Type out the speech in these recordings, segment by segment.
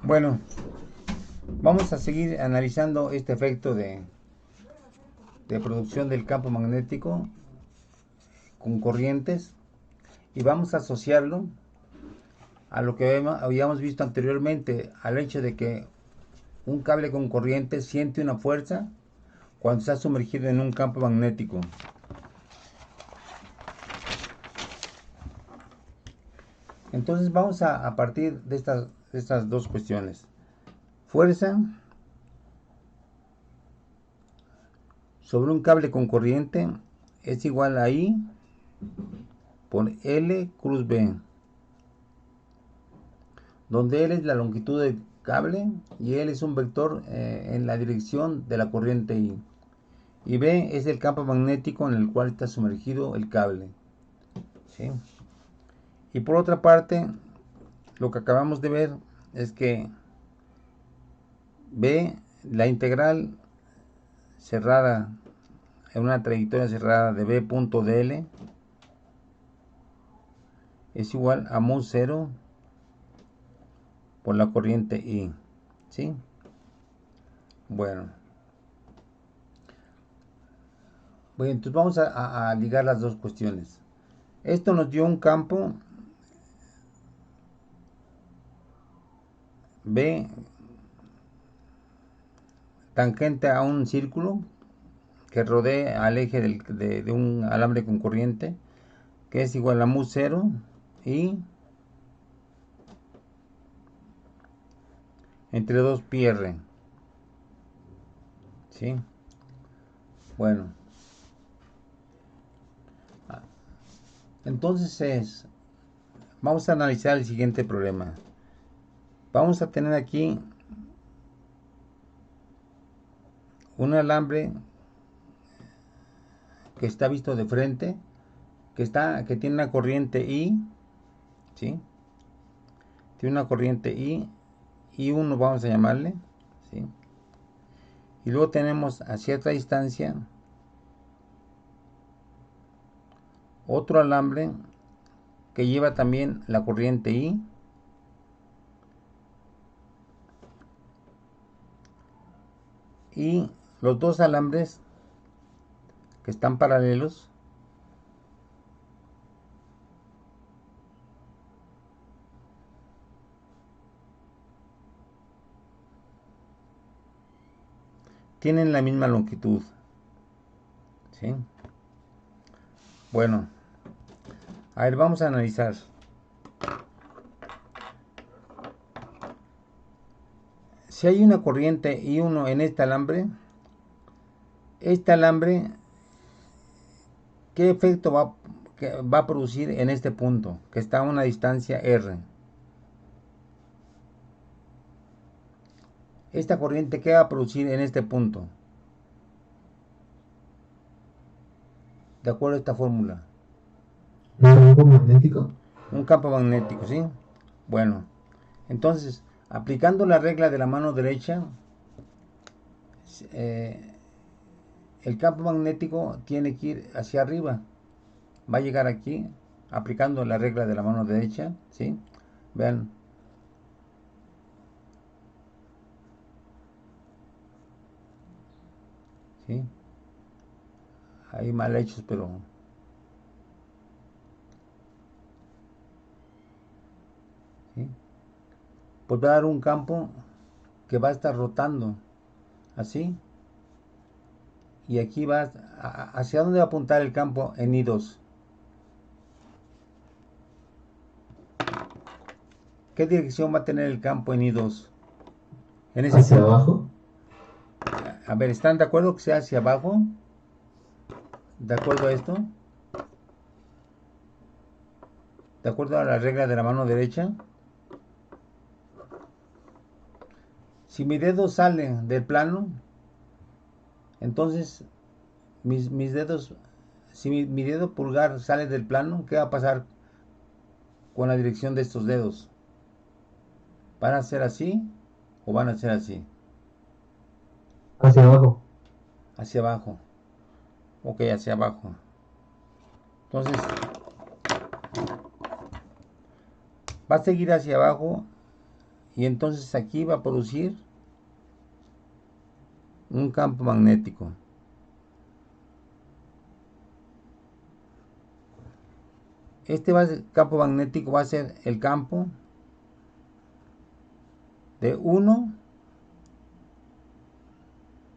Bueno, vamos a seguir analizando este efecto de producción del campo magnético con corrientes y vamos a asociarlo a lo que habíamos visto anteriormente, al hecho de que un cable con corriente siente una fuerza cuando está sumergido en un campo magnético. Entonces vamos a partir de estas dos cuestiones. Fuerza sobre un cable con corriente es igual a I por L cruz B, donde L es la longitud del cable y L es un vector en la dirección de la corriente I. Y B es el campo magnético en el cual está sumergido el cable. ¿Sí? Y por otra parte, lo que acabamos de ver es que B, la integral cerrada en una trayectoria cerrada de B punto dl es igual a mu 0 por la corriente I. ¿Sí? Bueno, entonces vamos a ligar las dos cuestiones. Esto nos dio un campo B tangente a un círculo que rodea al eje de un alambre con corriente, que es igual a mu 0 y entre 2 pi r. ¿Sí? Bueno, entonces vamos a analizar el siguiente problema. Vamos a tener aquí un alambre que está visto de frente, que tiene una corriente I, ¿sí? Tiene una corriente I1 vamos a llamarle, ¿sí? Y luego tenemos a cierta distancia otro alambre que lleva también la corriente I, y los dos alambres que están paralelos tienen la misma longitud. ¿Sí? Bueno, a ver, vamos a analizar. Si hay una corriente I1 en este alambre, ¿qué efecto va a producir en este punto, que está a una distancia R? Esta corriente, ¿qué va a producir en este punto? De acuerdo a esta fórmula. ¿Un campo magnético? Un campo magnético, ¿sí? Bueno, entonces, aplicando la regla de la mano derecha, eh, el campo magnético tiene que ir hacia arriba. Va a llegar aquí, aplicando la regla de la mano derecha, ¿sí? Vean, ¿sí? Ahí mal hechos, pero... ¿sí? Pues va a dar un campo que va a estar rotando, así. Y aquí va, ¿hacia dónde va a apuntar el campo en I2? ¿Qué dirección va a tener el campo en I2? En ese ¿Hacia punto. abajo? A ver, ¿están de acuerdo que sea hacia abajo? ¿De acuerdo a esto? ¿De acuerdo a la regla de la mano derecha? Si mi dedo sale del plano, entonces mis dedos, si mi dedo pulgar sale del plano, ¿qué va a pasar con la dirección de estos dedos? ¿Van a ser así o van a ser así? ¿Hacia abajo? Hacia abajo. Ok, hacia abajo. Entonces, va a seguir hacia abajo Y entonces aquí va a producir un campo magnético. Este campo magnético va a ser el campo de 1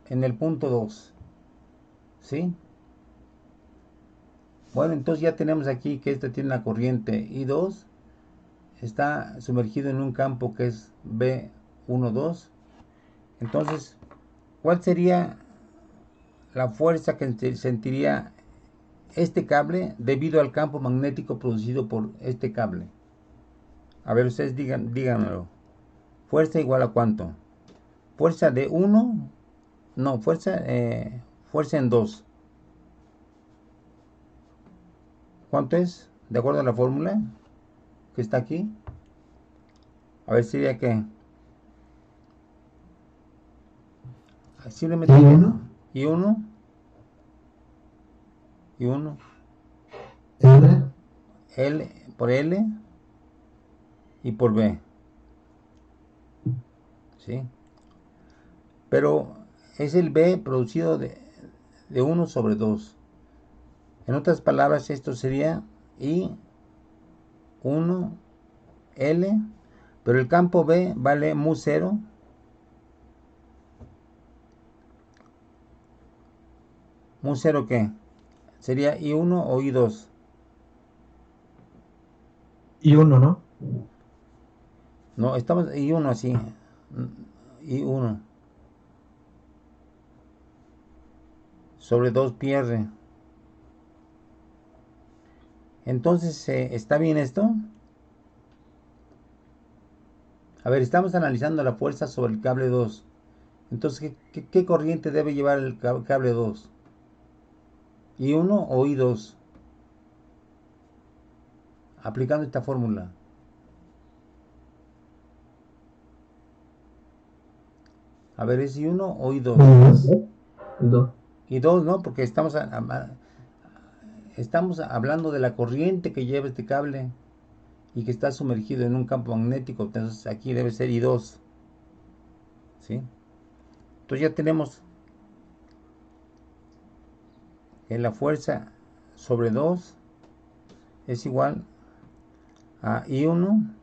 en el punto 2. ¿Sí? Bueno, entonces ya tenemos aquí que este tiene la corriente I2. Está sumergido en un campo que es B12. Entonces, ¿cuál sería la fuerza que sentiría este cable debido al campo magnético producido por este cable? A ver, ustedes díganmelo. ¿Fuerza igual a cuánto? Fuerza de 1, no, fuerza en 2. ¿Cuánto es? De acuerdo a la fórmula que está aquí. A ver, sería que simplemente I1, I1 y 1 L, L por L y por B. ¿Sí? Pero es el B producido de 1 sobre 2. En otras palabras, esto sería I1 L, pero el campo B vale mu 0. ¿Mu 0 qué? ¿Sería I1 o I2? I1, ¿no? No, estamos I1 así. I1 sobre 2 pi r. Entonces, ¿está bien esto? A ver, estamos analizando la fuerza sobre el cable 2. Entonces, ¿qué corriente debe llevar el cable 2? ¿I1 o I2? Aplicando esta fórmula. A ver, ¿es I1 o I2? I2. I2. I2, ¿no? Porque estamos hablando de la corriente que lleva este cable y que está sumergido en un campo magnético. Entonces, aquí debe ser I2. ¿Sí? Entonces ya tenemos que la fuerza sobre 2 es igual a I1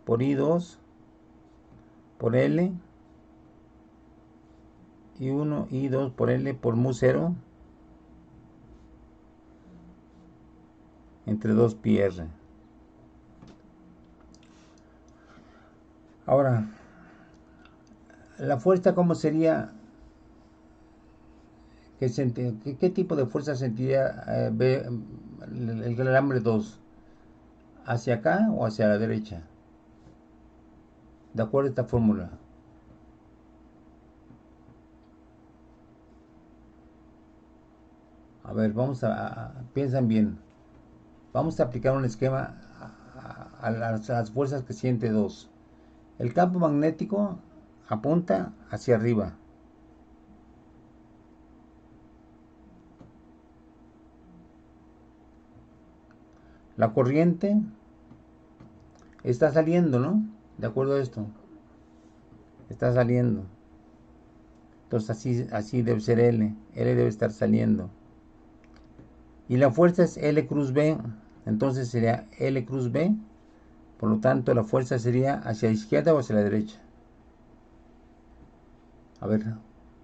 por I2 por L, I1, I2 por L por mu 0 entre 2 pi r. Ahora, la fuerza, ¿cómo sería? ¿Qué tipo de fuerza sentiría el alambre 2? ¿Hacia acá o hacia la derecha? De acuerdo a esta fórmula. A ver, piensan bien. Vamos a aplicar un esquema a las fuerzas que siente 2. El campo magnético apunta hacia arriba. La corriente está saliendo, ¿no? De acuerdo a esto. Está saliendo. Entonces así debe ser L. L debe estar saliendo. Y la fuerza es L cruz B. Entonces sería L cruz B. Por lo tanto, la fuerza sería hacia la izquierda o hacia la derecha. A ver,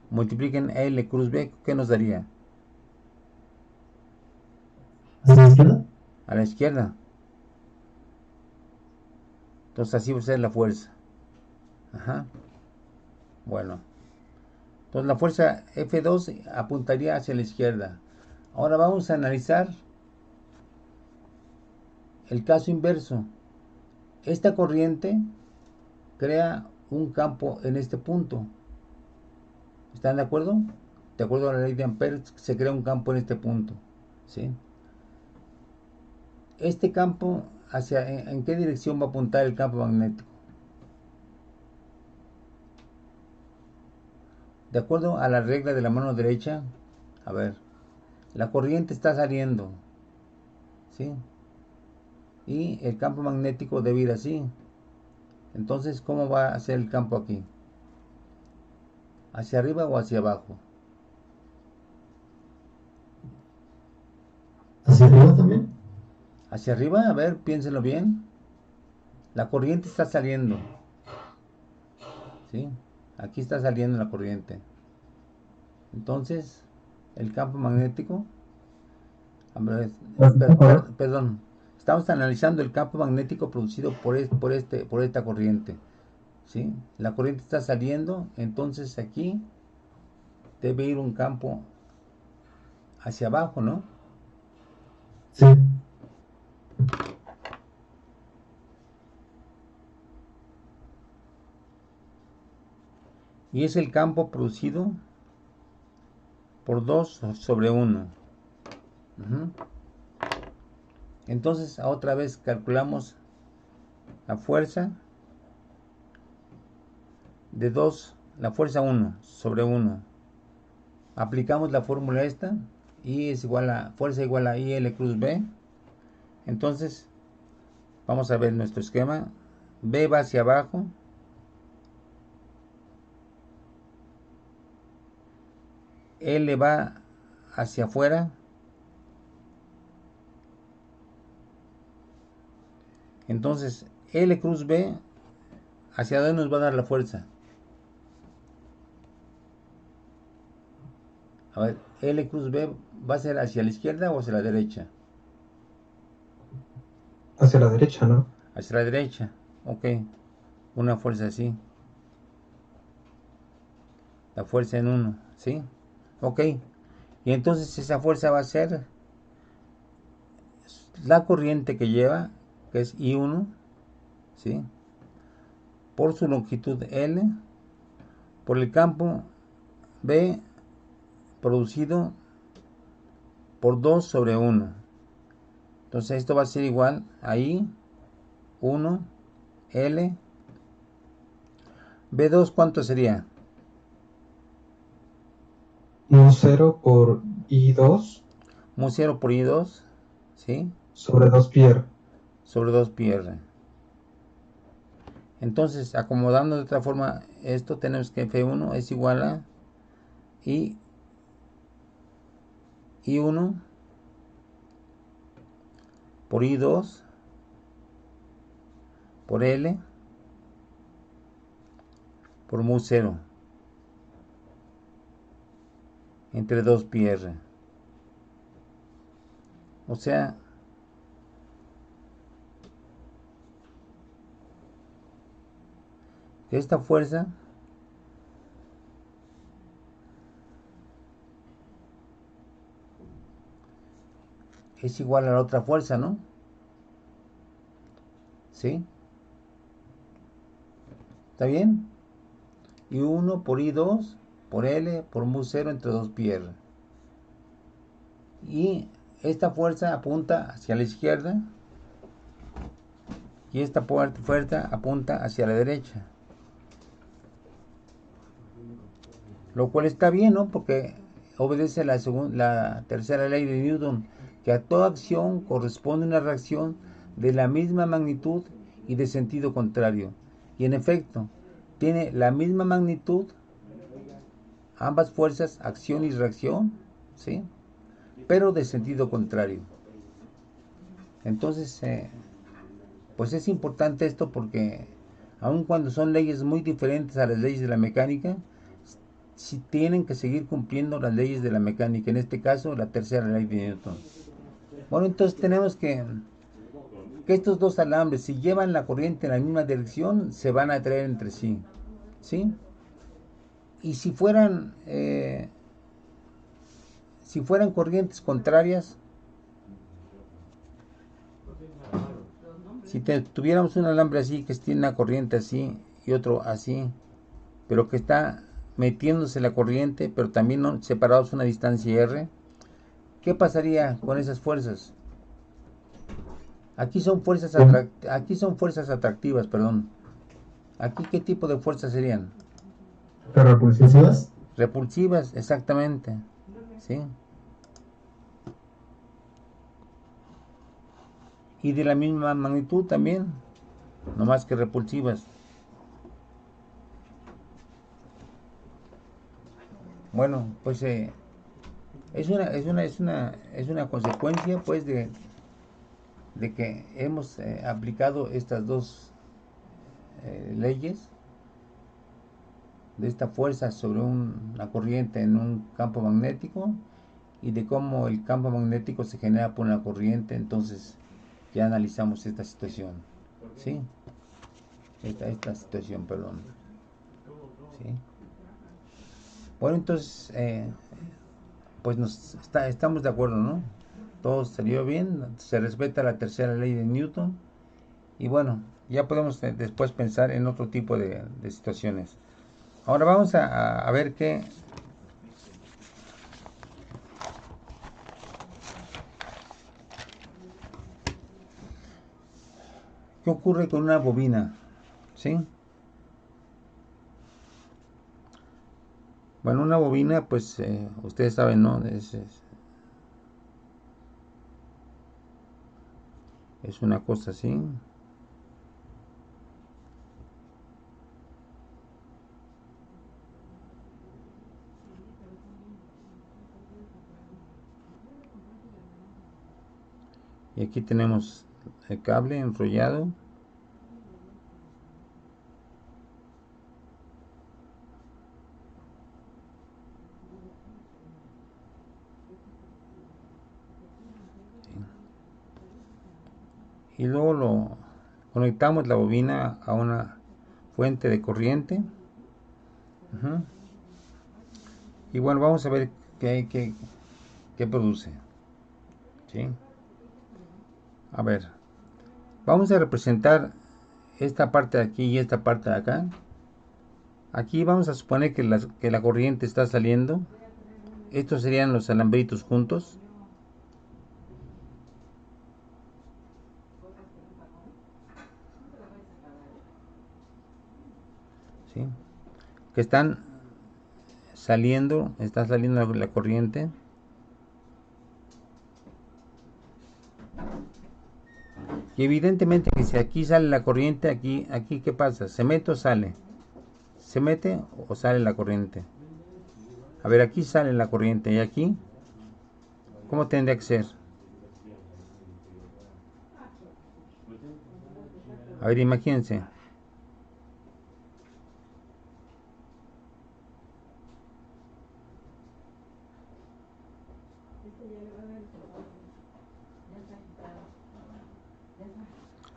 multipliquen L cruz B. ¿Qué nos daría? ¿Hacia la izquierda? A la izquierda. Entonces así va a ser la fuerza. Ajá. Bueno. Entonces la fuerza F2 apuntaría hacia la izquierda. Ahora vamos a analizar el caso inverso. Esta corriente crea un campo en este punto. ¿Están de acuerdo? De acuerdo a la ley de Ampère, se crea un campo en este punto. ¿Sí? Este campo, ¿en qué dirección va a apuntar el campo magnético? De acuerdo a la regla de la mano derecha, a ver, la corriente está saliendo, ¿sí? Y el campo magnético debe ir así. Entonces, ¿cómo va a ser el campo aquí? ¿Hacia arriba o hacia abajo? ¿Hacia arriba también? Hacia arriba, a ver, piénsenlo bien. La corriente está saliendo, ¿sí? Aquí está saliendo la corriente. Entonces, el campo magnético, a ver, ¿Hacia abajo? perdón, estamos analizando el campo magnético producido por esta corriente, ¿sí? La corriente está saliendo, entonces aquí debe ir un campo hacia abajo, ¿no? Sí. Y es el campo producido por 2 sobre 1. Entonces, otra vez calculamos la fuerza de 2, la fuerza 1 sobre 1. Aplicamos la fórmula esta, I es igual a, fuerza igual a IL cruz B. Entonces, vamos a ver nuestro esquema. B va hacia abajo, L va hacia afuera, entonces L cruz B, ¿hacia dónde nos va a dar la fuerza? A ver, L cruz B va a ser hacia la izquierda o hacia la derecha. Hacia la derecha, ¿no? Hacia la derecha, ok. Una fuerza así, la fuerza en 1, ¿sí? Ok. Y entonces esa fuerza va a ser la corriente que lleva, que es I1, ¿sí? Por su longitud L, por el campo B producido por 2 sobre 1. Entonces esto va a ser igual a I1 L. B2, ¿cuánto sería? Mu 0 por I2 Mu 0 por I2, ¿sí? sobre 2 pi r. Sobre 2 pi r. Entonces, acomodando de otra forma esto, tenemos que F1 es igual a I1 por I2 por L por mu 0 entre 2 pi r. O sea, esta fuerza es igual a la otra fuerza, ¿no? ¿Sí? ¿Está bien? I1 por I2 por L por mu 0 entre 2 pi r. Y esta fuerza apunta hacia la izquierda y esta fuerza apunta hacia la derecha. Lo cual está bien, ¿no? Porque obedece la tercera ley de Newton, que a toda acción corresponde una reacción de la misma magnitud y de sentido contrario. Y en efecto, tiene la misma magnitud ambas fuerzas, acción y reacción, ¿sí? Pero de sentido contrario. Entonces, pues es importante esto porque aun cuando son leyes muy diferentes a las leyes de la mecánica, si tienen que seguir cumpliendo las leyes de la mecánica, en este caso la tercera ley de Newton. Bueno, entonces tenemos que estos dos alambres, si llevan la corriente en la misma dirección, se van a atraer entre sí, ¿sí? Y si fueran corrientes contrarias, si tuviéramos un alambre así, que tiene una corriente así y otro así, pero que está metiéndose la corriente, pero también separados una distancia r, ¿qué pasaría con esas fuerzas? Aquí son fuerzas atractivas, perdón. Aquí, ¿qué tipo de fuerzas serían? ¿Repulsivas? Repulsivas, exactamente, ¿sí? Y de la misma magnitud también, no más que repulsivas. Bueno, pues es una consecuencia pues de que hemos aplicado estas dos leyes de esta fuerza sobre una corriente en un campo magnético y de cómo el campo magnético se genera por una corriente. Entonces ya analizamos esta situación, ¿sí? Esta situación, perdón, ¿sí? Bueno, entonces pues estamos de acuerdo, ¿no? Todo salió bien, se respeta la tercera ley de Newton y bueno, ya podemos después pensar en otro tipo de situaciones. Ahora vamos a ver qué ocurre con una bobina, ¿sí? Bueno, una bobina, pues ustedes saben, ¿no? Es una cosa así. Y aquí tenemos el cable enrollado. Y luego lo conectamos la bobina a una fuente de corriente. Ujú. Y bueno, vamos a ver qué produce, ¿sí? A ver, vamos a representar esta parte de aquí y esta parte de acá. Aquí vamos a suponer que la corriente está saliendo. Estos serían los alambritos juntos, ¿sí? Que están saliendo, está saliendo la corriente. Y evidentemente que si aquí sale la corriente, aquí ¿qué pasa? ¿Se mete o sale? ¿Se mete o sale la corriente? A ver, aquí sale la corriente y aquí, ¿cómo tendría que ser? A ver, imagínense.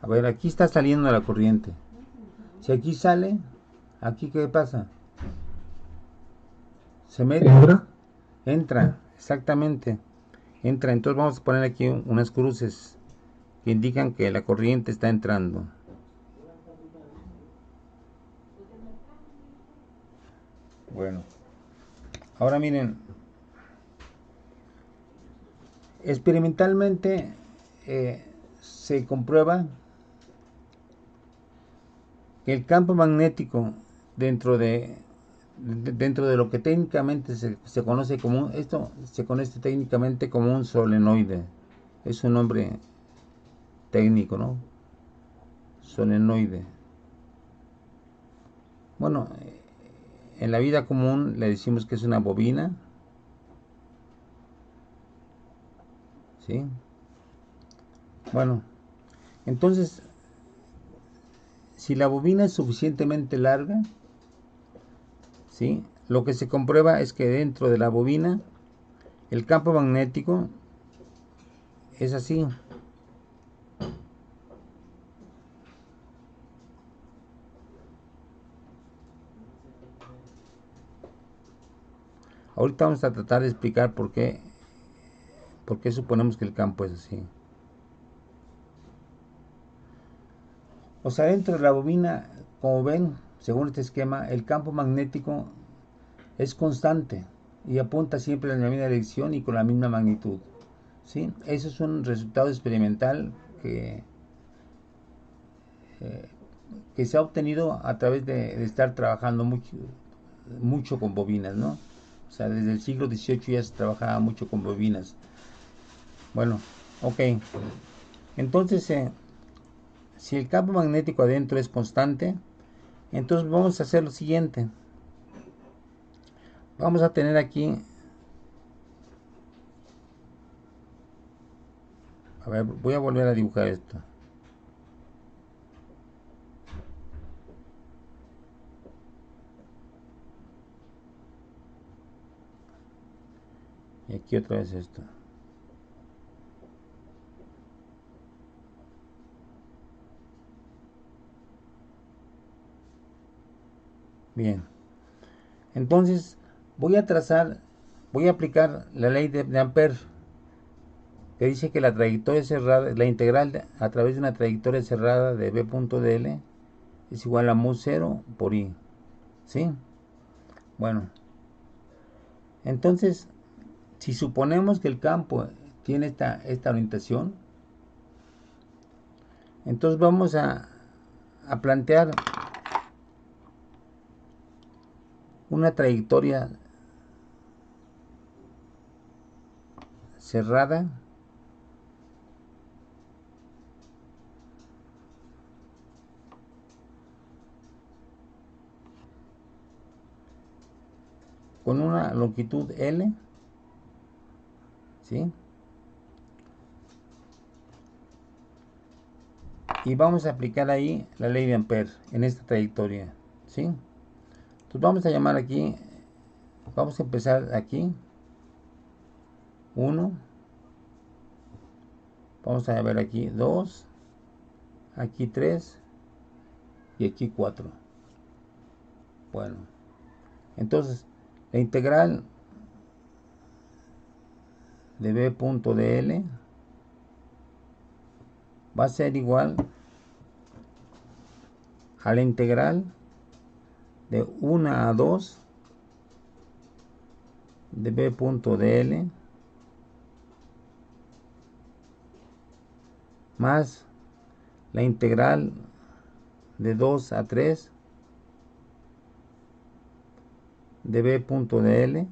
A ver, aquí está saliendo la corriente. Si aquí sale, ¿aquí qué pasa? ¿Se mete? ¿Entra? Entra, exactamente. Entra, entonces vamos a poner aquí unas cruces que indican que la corriente está entrando. Bueno, ahora miren, experimentalmente se comprueba que el campo magnético dentro dentro de lo que técnicamente se conoce como esto se conoce técnicamente como un solenoide. Es un nombre técnico, ¿no? Solenoide. Bueno, en la vida común le decimos que es una bobina, ¿sí? Bueno, entonces, si la bobina es suficientemente larga, ¿sí? Lo que se comprueba es que dentro de la bobina el campo magnético es así. Ahorita vamos a tratar de explicar por qué suponemos que el campo es así. O sea, dentro de la bobina, como ven, según este esquema, el campo magnético es constante y apunta siempre en la misma dirección y con la misma magnitud. ¿Sí? Eso es un resultado experimental eh, que se ha obtenido a través de estar trabajando mucho con bobinas, ¿no? O sea, desde el siglo XVIII ya se trabajaba mucho con bobinas. Bueno, ok. Entonces, si el campo magnético adentro es constante, entonces vamos a hacer lo siguiente. vamos a tener aquí, a ver, voy a volver a dibujar esto. Y aquí otra vez esto. Bien. Entonces, voy a aplicar la ley de Ampère, que dice que la trayectoria cerrada, la integral a través de una trayectoria cerrada de B punto dl es igual a mu 0 por I. ¿Sí? Bueno, entonces, si suponemos que el campo tiene esta orientación, entonces vamos a plantear una trayectoria cerrada con una longitud L, ¿sí? Y vamos a aplicar ahí la ley de Ampère en esta trayectoria, ¿sí? Entonces vamos a llamar aquí, vamos a empezar aquí, 1, vamos a ver aquí 2, aquí 3 y aquí 4. Bueno, entonces la integral de B punto dl va a ser igual a la integral de 1 a 2 de B punto dl más la integral de 2 a 3 de B punto dl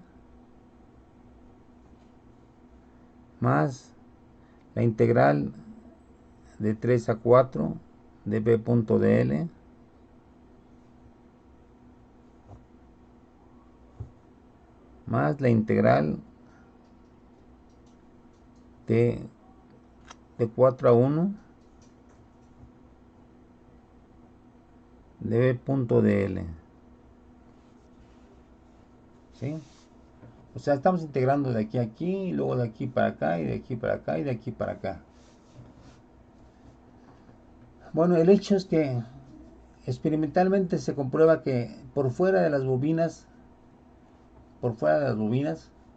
más la integral de 3 a 4 de B punto dl más la integral de 4 a 1 de B punto dl. ¿Sí? O sea, estamos integrando de aquí a aquí, y luego de aquí para acá, y de aquí para acá, y de aquí para acá. Bueno, el hecho es que experimentalmente se comprueba que por fuera de las bobinas,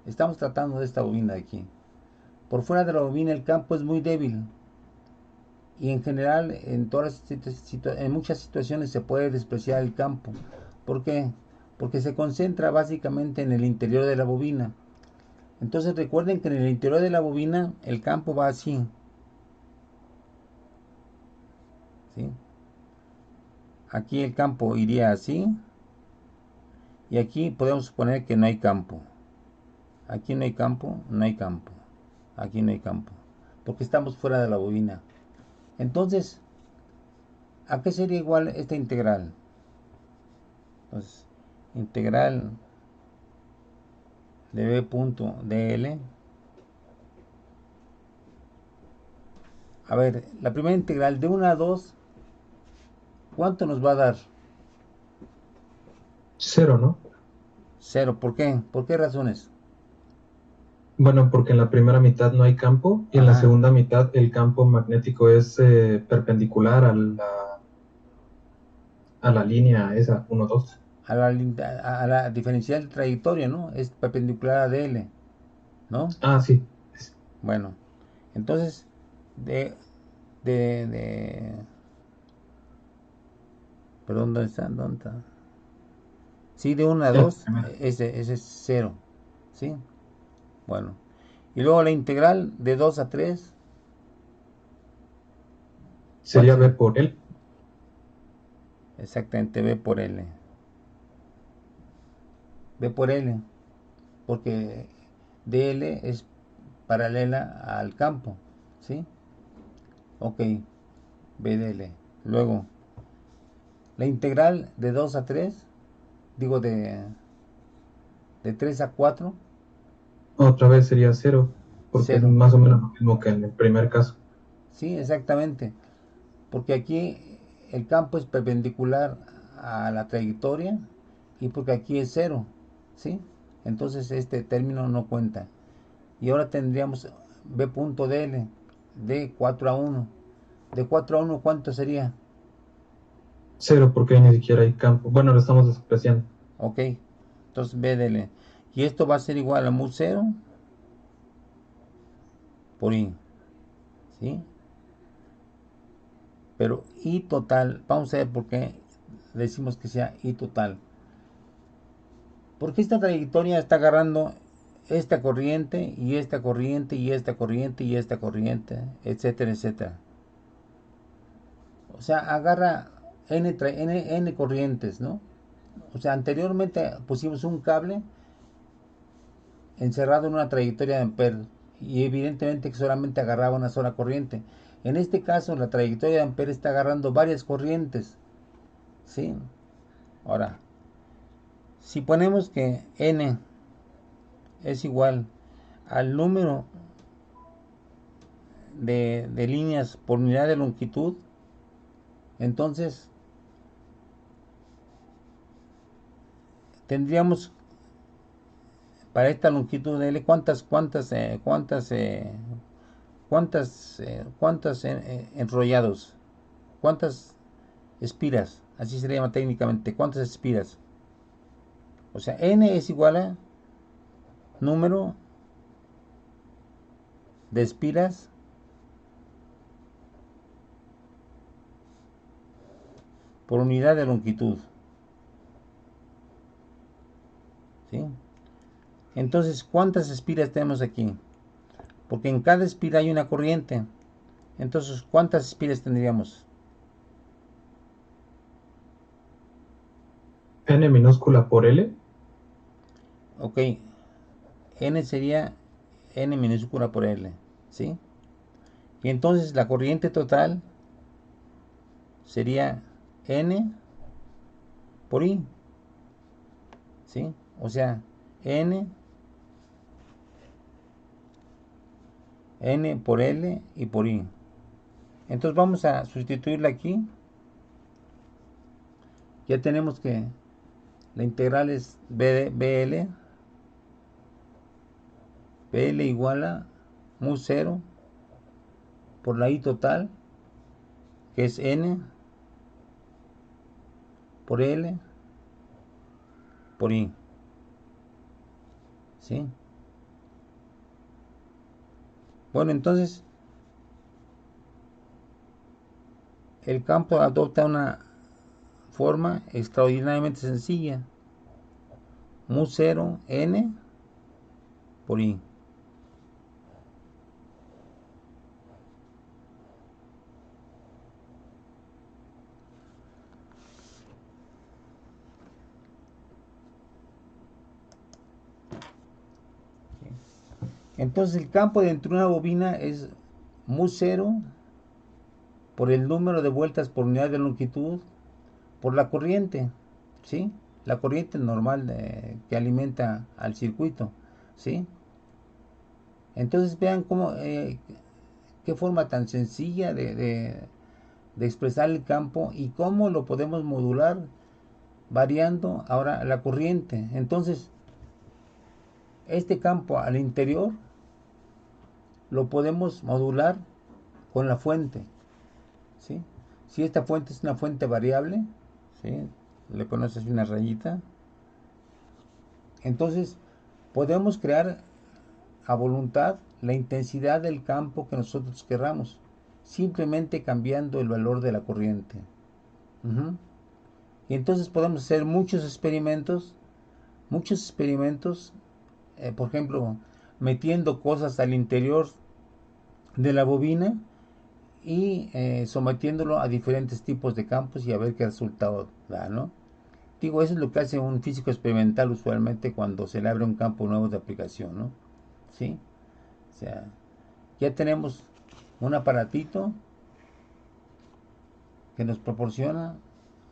estamos tratando de esta bobina de aquí. Por fuera de la bobina el campo es muy débil y en general en muchas situaciones se puede despreciar el campo. ¿Por qué? Porque se concentra básicamente en el interior de la bobina. Entonces recuerden que en el interior de la bobina el campo va así, ¿sí? Aquí el campo iría así y aquí podemos suponer que no hay campo. Aquí no hay campo, no hay campo. Aquí no hay campo, porque estamos fuera de la bobina. Entonces, ¿a qué sería igual esta integral? Pues, integral de B punto dl. A ver, la primera integral de 1 a 2, ¿cuánto nos va a dar? 0, ¿no? 0. ¿Por qué? ¿Por qué razones? Bueno, porque en la primera mitad no hay campo y en la Ajá. segunda mitad el campo magnético es perpendicular a la línea esa, 1, 2. A la diferencial de trayectoria, ¿no? Es perpendicular a dl, ¿no? Ah, sí. Bueno, entonces, de, de, perdón, ¿dónde está? ¿Dónde está? Sí, de 1 a En la 2, primera. ese es 0, ¿sí? Bueno, y luego la integral de 2 a 3, ¿cuál Sería B sería? por L. Exactamente, B por L. B por L, porque DL es paralela al campo, ¿sí? Ok, B de L. Luego, la integral de 2 a 3, digo De 3 a 4, Otra vez sería cero, porque es 0. más o menos lo mismo que en el primer caso. Sí, exactamente. Porque aquí el campo es perpendicular a la trayectoria y porque aquí es 0. ¿Sí? Entonces este término no cuenta. Y ahora tendríamos B punto DL de 4 a 1. De 4 a 1, ¿cuánto sería? Cero, porque ahí ni siquiera hay campo. Bueno, lo estamos despreciando. Ok. Entonces B DL. Y esto va a ser igual a mu 0 por I. ¿Sí? Pero I total, vamos a ver por qué decimos que sea I total. Porque esta trayectoria está agarrando esta corriente y esta corriente y esta corriente y esta corriente, etcétera, etcétera. O sea, agarra n corrientes, ¿no? O sea, anteriormente pusimos un cable encerrado en una trayectoria de Ampere y evidentemente que solamente agarraba una sola corriente. En este caso, la trayectoria de Ampere está agarrando varias corrientes, ¿sí? Ahora, si ponemos que n es igual al número de líneas por unidad de longitud, entonces tendríamos para esta longitud de L cuántas enrollados, cuántas espiras, así se le llama técnicamente, cuántas espiras. O sea, n es igual a número de espiras por unidad de longitud, ¿sí? Entonces, ¿cuántas espiras tenemos aquí? Porque en cada espira hay una corriente. Entonces, ¿cuántas espiras tendríamos? N minúscula por L. Ok, n sería n minúscula por L, ¿sí? Y entonces la corriente total sería n por I, ¿sí? O sea, n por L y por I. Entonces vamos a sustituirla aquí. Ya tenemos que la integral es BL igual a mu 0 por la I total, que es n por L por I, ¿sí? Bueno, entonces el campo adopta una forma extraordinariamente sencilla. Mu 0 n por I. Entonces el campo dentro de una bobina es mu 0 por el número de vueltas por unidad de longitud por la corriente, ¿sí? La corriente normal que alimenta al circuito, ¿sí? Entonces vean cómo, qué forma tan sencilla de expresar el campo y cómo lo podemos modular variando ahora la corriente. Entonces, este campo al interior lo podemos modular con la fuente, ¿sí? Si esta fuente es una fuente variable, ¿sí? Le pones así una rayita, entonces podemos crear a voluntad la intensidad del campo que nosotros querramos, simplemente cambiando el valor de la corriente. Uh-huh. Y entonces podemos hacer muchos experimentos, por ejemplo, metiendo cosas al interior de la bobina y sometiéndolo a diferentes tipos de campos y a ver qué resultado da, ¿no? Digo, eso es lo que hace un físico experimental usualmente cuando se le abre un campo nuevo de aplicación, ¿no? ¿Sí? O sea, ya tenemos un aparatito que nos proporciona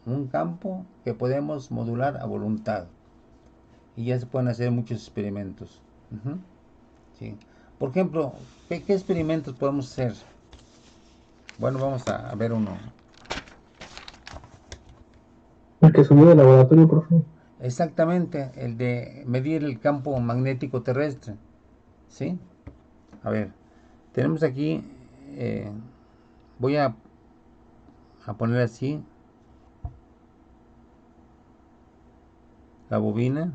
un campo que podemos modular a voluntad. y ya se pueden hacer muchos experimentos. Ujú, sí. Por ejemplo, ¿qué experimentos podemos hacer? Bueno, vamos a ver uno. El que subió del laboratorio, profe. Exactamente, el de medir el campo magnético terrestre. ¿Sí? A ver, tenemos aquí, eh, voy a poner así la bobina.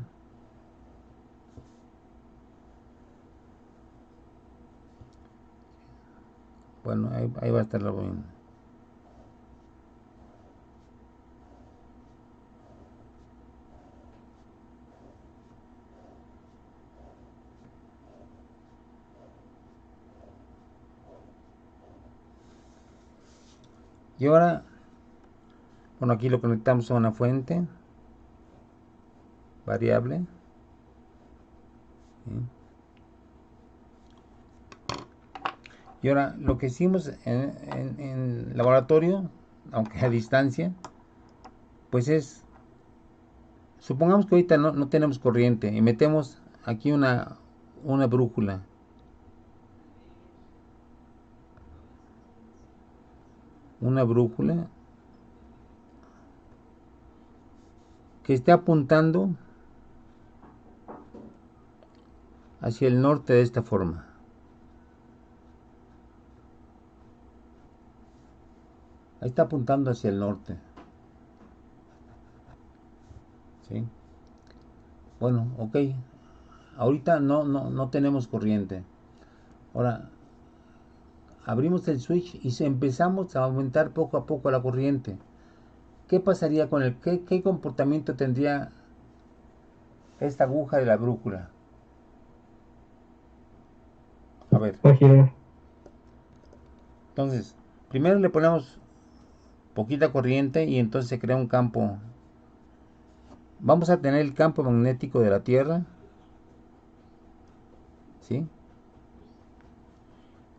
Bueno, ahí va a estar la bobina. Y ahora, bueno, aquí lo conectamos a una fuente variable. ¿Sí? Y ahora, lo que hicimos en laboratorio, aunque a distancia, pues es, supongamos que ahorita no tenemos corriente y metemos aquí una brújula. Una brújula que esté apuntando hacia el norte de esta forma. Ahí está apuntando hacia el norte. ¿Sí? Bueno, ok. Ahorita no tenemos corriente. Ahora, abrimos el switch y empezamos a aumentar poco a poco la corriente. ¿Qué pasaría con qué comportamiento tendría esta aguja de la brújula? A ver, Va a girar. entonces, primero le ponemos poquita corriente y entonces se crea un campo. Vamos a tener el campo magnético de la Tierra, ¿sí?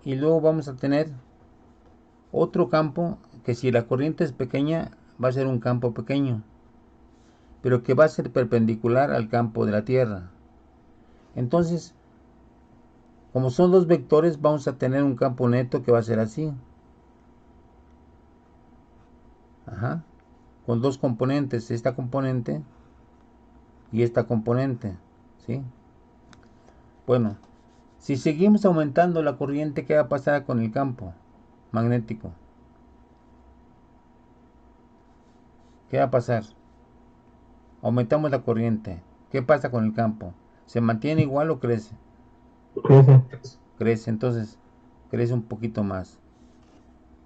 Y luego vamos a tener otro campo que si la corriente es pequeña va a ser un campo pequeño, pero que va a ser perpendicular al campo de la Tierra. Entonces, como son dos vectores, vamos a tener un campo neto que va a ser así. Ajá. Con dos componentes, esta componente y esta componente, ¿sí? Bueno, si seguimos aumentando la corriente, ¿qué va a pasar con el campo magnético? ¿Qué va a pasar? Aumentamos la corriente. ¿Qué pasa con el campo? ¿Se mantiene igual o crece? Crece. Crece, entonces crece un poquito más.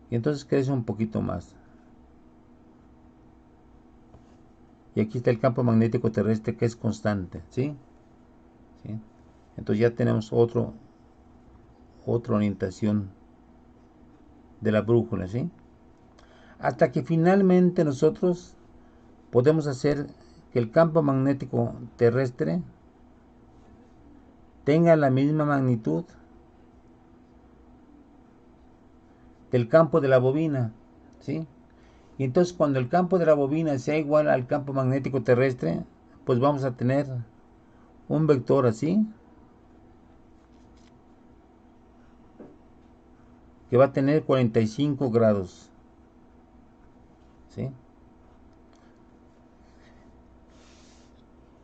Y entonces crece un poquito más. Y aquí está el campo magnético terrestre que es constante, ¿sí? ¿Sí? Entonces ya tenemos otra orientación de la brújula, ¿sí? Hasta que finalmente nosotros podemos hacer que el campo magnético terrestre tenga la misma magnitud del campo de la bobina, ¿sí? Y entonces cuando el campo de la bobina sea igual al campo magnético terrestre, pues vamos a tener un vector así, que va a tener 45 grados, ¿sí?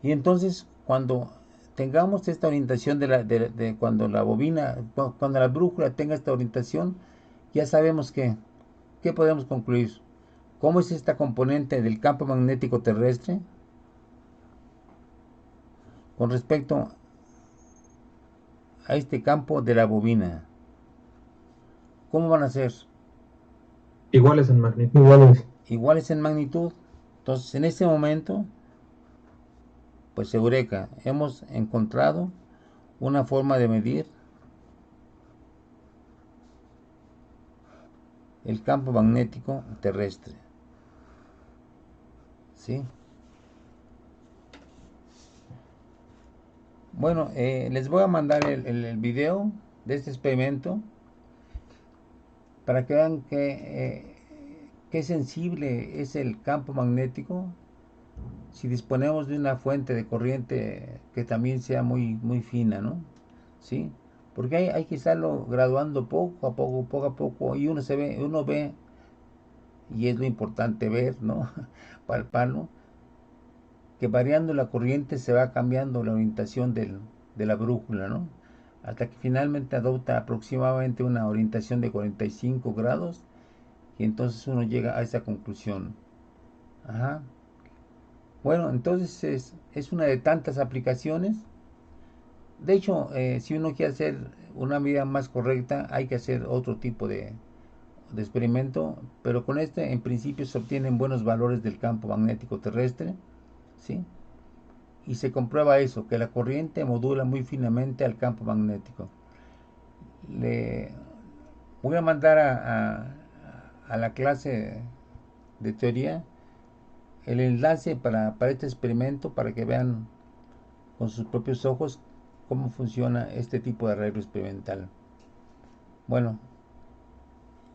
Y entonces cuando tengamos esta orientación de cuando la bobina, cuando la brújula tenga esta orientación, ya sabemos ¿qué podemos concluir? ¿Cómo es esta componente del campo magnético terrestre con respecto a este campo de la bobina? ¿Cómo van a ser? Iguales en magnitud. Iguales. Iguales en magnitud. Entonces, en este momento, pues eureka, hemos encontrado una forma de medir el campo magnético terrestre. ¿Sí? Bueno, les voy a mandar el video de este experimento para que vean qué sensible es el campo magnético si disponemos de una fuente de corriente que también sea muy fina, ¿no? ¿Sí? Porque hay que estarlo graduando poco a poco, y uno ve, y es lo importante ver, ¿no? Palparlo, que variando la corriente se va cambiando la orientación de la brújula, ¿no? Hasta que finalmente adopta aproximadamente una orientación de 45 grados, y entonces uno llega a esa conclusión. Ajá. Bueno, entonces es una de tantas aplicaciones. De hecho, si uno quiere hacer una medida más correcta, hay que hacer otro tipo de experimento, pero con este en principio se obtienen buenos valores del campo magnético terrestre, ¿sí? Y se comprueba eso, que la corriente modula muy finamente al campo magnético. Le voy a mandar a la clase de teoría el enlace para este experimento, para que vean con sus propios ojos cómo funciona este tipo de arreglo experimental. Bueno,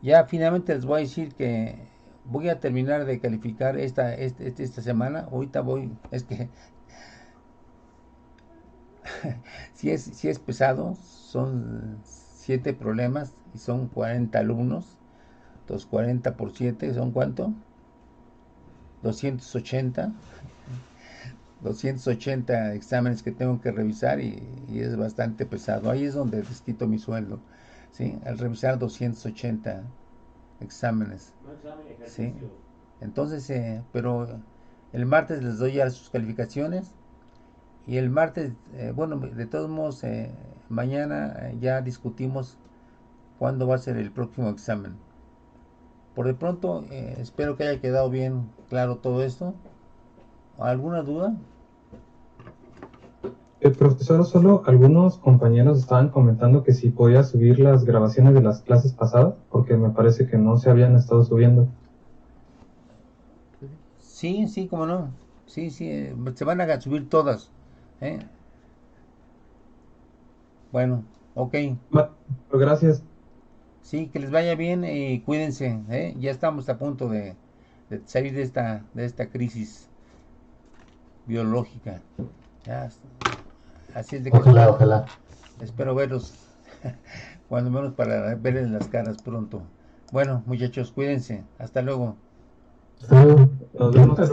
ya finalmente les voy a decir que voy a terminar de calificar esta semana. Ahorita voy, es que si es pesado, son 7 problemas y son 40 alumnos. Entonces 40 por 7 son ¿cuánto? 280. 280 exámenes que tengo que revisar, y es bastante pesado. Ahí es donde desquito mi sueldo, ¿sí? Al revisar 280 exámenes, ¿sí? Entonces, pero el martes les doy ya sus calificaciones, y el martes, bueno, de todos modos, mañana ya discutimos cuándo va a ser el próximo examen. Por de pronto, espero que haya quedado bien claro todo esto. ¿Alguna duda? Profesor, solo algunos compañeros estaban comentando que si podía subir las grabaciones de las clases pasadas, porque me parece que no se habían estado subiendo. Sí, sí, cómo no. Sí, sí, se van a subir todas. ¿Eh? Bueno, ok. Pero gracias. Sí, que les vaya bien y cuídense. ¿Eh? Ya estamos a punto de salir de esta crisis biológica. Ya, así es de que Ojalá, ojalá. espero verlos, cuando menos para verles las caras pronto. Bueno, muchachos, cuídense. Hasta luego. Hasta luego. Nos vemos.